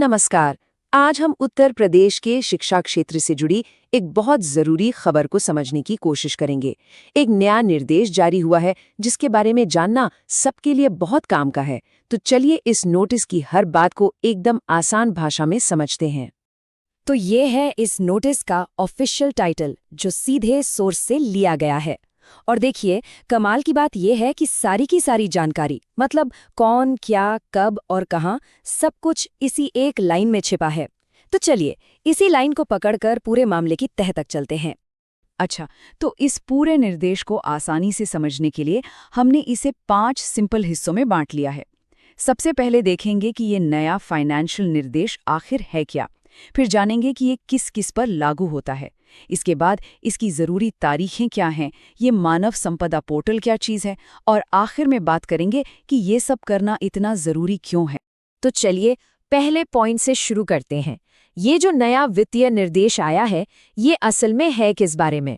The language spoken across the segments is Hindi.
नमस्कार। आज हम उत्तर प्रदेश के शिक्षा क्षेत्र से जुड़ी एक बहुत जरूरी खबर को समझने की कोशिश करेंगे। एक नया निर्देश जारी हुआ है जिसके बारे में जानना सबके लिए बहुत काम का है। तो चलिए इस नोटिस की हर बात को एकदम आसान भाषा में समझते हैं। तो ये है इस नोटिस का ऑफिशियल टाइटल जो सीधे सोर्स से लिया गया है। और देखिए, कमाल की बात यह है कि सारी की सारी जानकारी, मतलब कौन, क्या, कब और कहां, सब कुछ इसी एक लाइन में छिपा है। तो चलिए इसी लाइन को पकड़कर पूरे मामले की तह तक चलते हैं। अच्छा, तो इस पूरे निर्देश को आसानी से समझने के लिए हमने इसे 5 सिंपल हिस्सों में बांट लिया है। सबसे पहले देखेंगे कि ये नया फाइनेंशियल निर्देश आखिर है क्या। फिर जानेंगे कि ये किस किस पर लागू होता है। इसके बाद इसकी ज़रूरी तारीखें क्या हैं, ये मानव संपदा पोर्टल क्या चीज़ है, और आखिर में बात करेंगे कि ये सब करना इतना ज़रूरी क्यों है। तो चलिए पहले पॉइंट से शुरू करते हैं। ये जो नया वित्तीय निर्देश आया है, ये असल में है किस बारे में?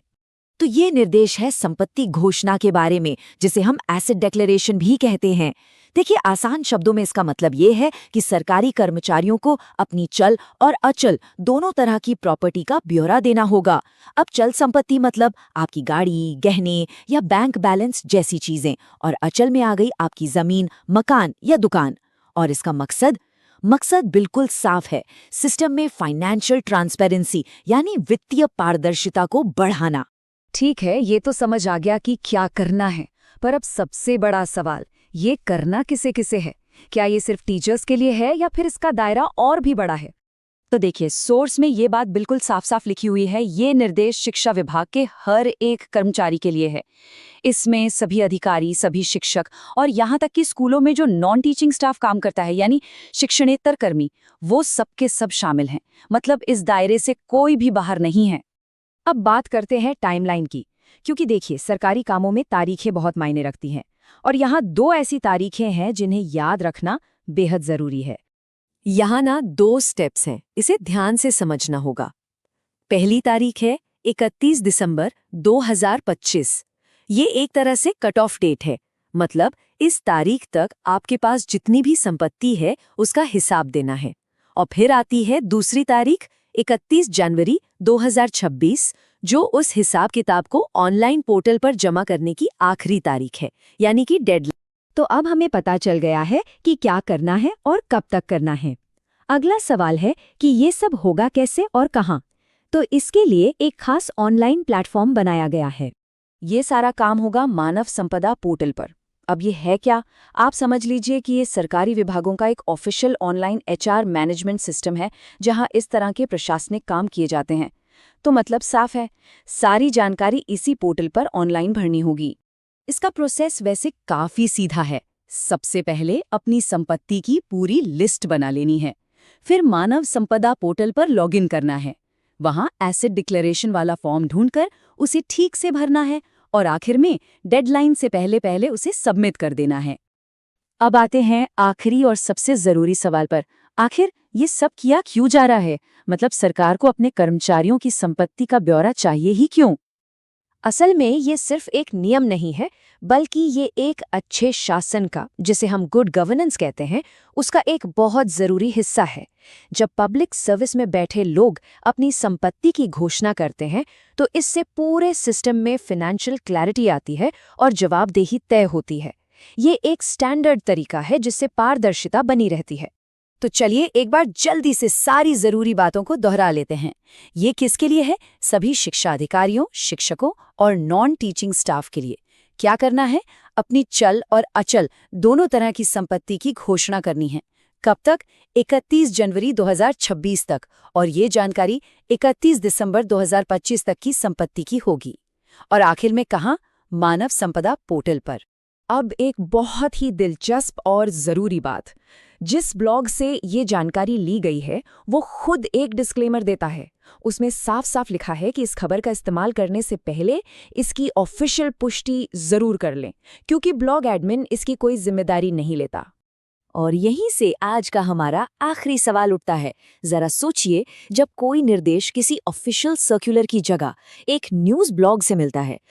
तो ये निर्देश है संपत्ति घोषणा के बारे में, जिसे हम एसेट डिक्लेरेशन भी कहते हैं। देखिए, आसान शब्दों में इसका मतलब ये है कि सरकारी कर्मचारियों को अपनी चल और अचल दोनों तरह की प्रॉपर्टी का ब्यौरा देना होगा। अब चल संपत्ति मतलब आपकी गाड़ी, गहने या बैंक बैलेंस जैसी चीजें, और अचल में आ गई आपकी जमीन, मकान या दुकान। और इसका मकसद बिल्कुल साफ है, सिस्टम में फाइनेंशियल ट्रांसपेरेंसी यानी वित्तीय पारदर्शिता को बढ़ाना। ठीक है, ये तो समझ आ गया कि क्या करना है, पर अब सबसे बड़ा सवाल, ये करना किसे किसे है? क्या ये सिर्फ टीचर्स के लिए है या फिर इसका दायरा और भी बड़ा है? तो देखिए, सोर्स में ये बात बिल्कुल साफ साफ लिखी हुई है, ये निर्देश शिक्षा विभाग के हर एक कर्मचारी के लिए है। इसमें सभी अधिकारी, सभी शिक्षक और यहाँ तक कि स्कूलों में जो नॉन टीचिंग स्टाफ काम करता है, यानी शिक्षणेतर कर्मी, वो सबके सब शामिल हैं। मतलब इस दायरे से कोई भी बाहर नहीं है। अब बात करते हैं टाइमलाइन की, क्योंकि देखिए, सरकारी कामों में तारीखें बहुत मायने रखती हैं, और यहाँ 2 ऐसी तारीखें हैं जिन्हें याद रखना बेहद जरूरी है। यहाँ ना 2 स्टेप्स हैं, इसे ध्यान से समझना होगा। पहली तारीख है 31 दिसंबर 2025। ये एक तरह से कट ऑफ डेट है, मतलब इस तारीख तक आपके पास जितनी भी संपत्ति है उसका हिसाब देना है। और फिर आती है दूसरी तारीख 31 जनवरी 2026, जो उस हिसाब किताब को ऑनलाइन पोर्टल पर जमा करने की आखिरी तारीख है, यानी कि डेडलाइन। तो अब हमें पता चल गया है कि क्या करना है और कब तक करना है। अगला सवाल है कि ये सब होगा कैसे और कहाँ। तो इसके लिए एक खास ऑनलाइन प्लेटफॉर्म बनाया गया है। ये सारा काम होगा मानव संपदा पोर्टल पर। अब ये है क्या? आप समझ लीजिए कि ये सरकारी विभागों का एक official online HR management system है, जहां इस तरह के प्रशासनिक काम किए जाते हैं। तो मतलब साफ है, सारी जानकारी इसी पोर्टल पर ऑनलाइन भरनी होगी। इसका प्रोसेस वैसे काफी सीधा है। सबसे पहले अपनी संपत्ति की पूरी लिस्ट बना लेनी है, फिर मानव संपदा पोर्टल पर लॉगिन करना है, वहां एसेट डिक्लेरेशन वाला फॉर्म ढूंढकर उसे ठीक से भरना है, और आखिर में डेडलाइन से पहले पहले उसे सबमिट कर देना है। अब आते हैं आखिरी और सबसे जरूरी सवाल पर, आखिर ये सब किया क्यों जा रहा है? मतलब सरकार को अपने कर्मचारियों की संपत्ति का ब्यौरा चाहिए ही क्यों? असल में ये सिर्फ एक नियम नहीं है, बल्कि ये एक अच्छे शासन का, जिसे हम गुड गवर्नेंस कहते हैं, उसका एक बहुत जरूरी हिस्सा है। जब पब्लिक सर्विस में बैठे लोग अपनी संपत्ति की घोषणा करते हैं, तो इससे पूरे सिस्टम में फाइनेंशियल क्लैरिटी आती है और जवाबदेही तय होती है। ये एक स्टैंडर्ड तरीका है जिससे पारदर्शिता बनी रहती है। तो चलिए एक बार जल्दी से सारी जरूरी बातों को दोहरा लेते हैं। ये किसके लिए है? सभी शिक्षा अधिकारियों, शिक्षकों और नॉन टीचिंग स्टाफ के लिए। क्या करना है? अपनी चल और अचल दोनों तरह की संपत्ति की घोषणा करनी है। कब तक? 31 जनवरी 2026 तक, और ये जानकारी 31 दिसंबर 2025 तक की संपत्ति की होगी। और आखिर में कहाँ? मानव संपदा पोर्टल पर। अब एक बहुत ही दिलचस्प और जरूरी बात, जिस ब्लॉग से ये जानकारी ली गई है वो खुद एक डिस्क्लेमर देता है। उसमें साफ साफ लिखा है कि इस खबर का इस्तेमाल करने से पहले इसकी ऑफिशियल पुष्टि जरूर कर लें, क्योंकि ब्लॉग एडमिन इसकी कोई जिम्मेदारी नहीं लेता। और यहीं से आज का हमारा आखिरी सवाल उठता है। जरा सोचिए, जब कोई निर्देश किसी ऑफिशियल सर्कुलर की जगह एक न्यूज़ ब्लॉग से मिलता है,